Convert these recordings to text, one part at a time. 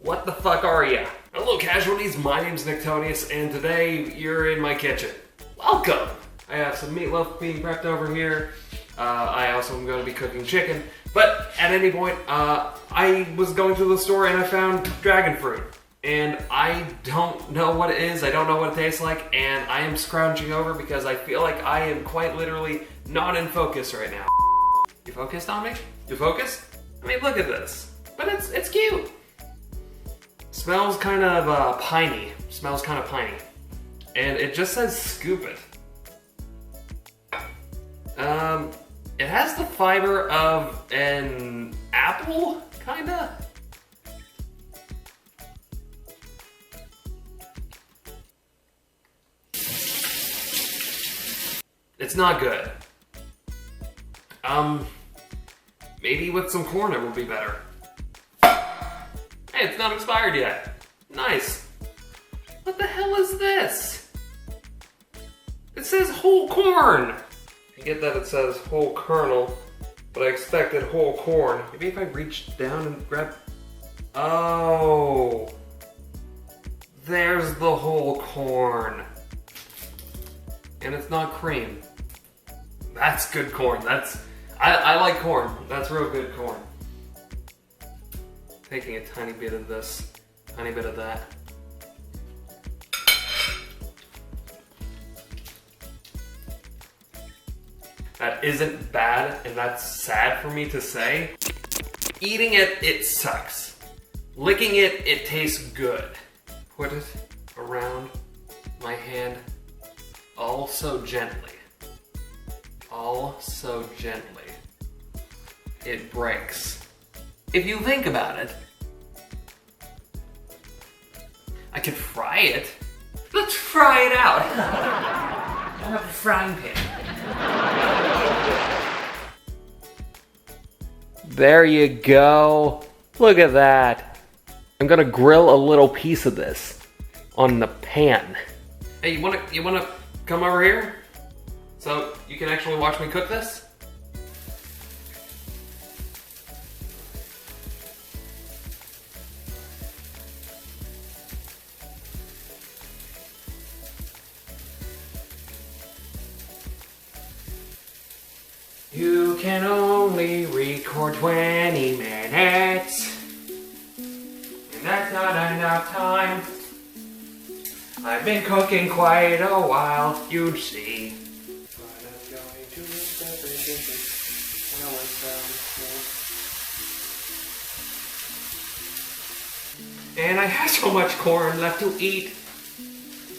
What the fuck are ya? Hello casualties, my name's Nicktonyous, and today you're in my kitchen. Welcome! I have some meatloaf being prepped over here. I also am going to be cooking chicken. But at any point, I was going to the store and I found dragon fruit. And I don't know what it is, I don't know what it tastes like, and I am scrounging over because I feel like I am quite literally not in focus right now. You focused on me? You focused? I mean, look at this. But it's cute. Smells kind of piney. Smells kind of piney. And it just says scoop it. It has the fiber of an apple, kinda. It's not good. Maybe with some corn it will be better. Hey, it's not expired yet. Nice. What the hell is this? It says whole corn. I get that it says whole kernel, but I expected whole corn. Maybe if I reach down and grab... Oh. There's the whole corn. And it's not cream. That's good corn. I like corn. That's real good corn. Taking a tiny bit of this, tiny bit of that. That isn't bad, and that's sad for me to say. Eating it, it sucks. Licking it, it tastes good. Put it around my hand, all so gently. All so gently. It breaks. If you think about it, I could fry it. Let's fry it out. I have a frying pan. There you go. Look at that. I'm gonna grill a little piece of this on the pan. Hey, you wanna come over here? So you can actually watch me cook this? You can only record 20 minutes, and that's not enough time. I've been cooking quite a while, you'd see. And I have so much corn left to eat,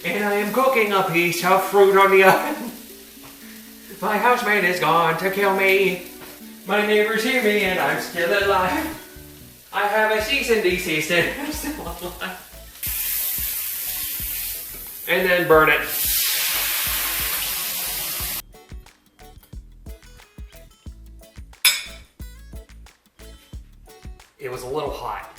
and I am cooking a piece of fruit on the oven. My housemate is gone to kill me. My neighbors hear me and I'm still alive. I have a cease and desist and I'm still alive. And then burn it. It was a little hot.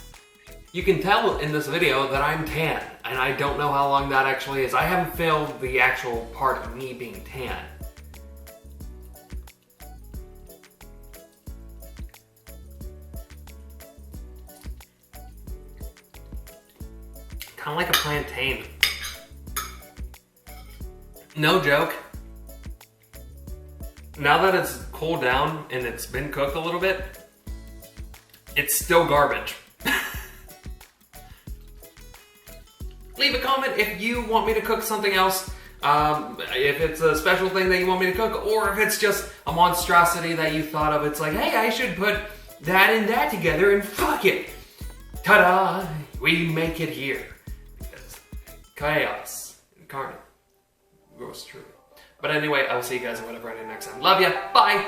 You can tell in this video that I'm tan, and I don't know how long that actually is. I haven't filmed the actual part of me being tan. Kind of like a plantain. No joke. Now that it's cooled down and it's been cooked a little bit, it's still garbage. Leave a comment if you want me to cook something else. If it's a special thing that you want me to cook, or if it's just a monstrosity that you thought of. It's like, hey, I should put that and that together and fuck it. Ta-da! We make it here. Because chaos incarnate grows true. But anyway, I will see you guys in whatever I do next time. Love ya. Bye.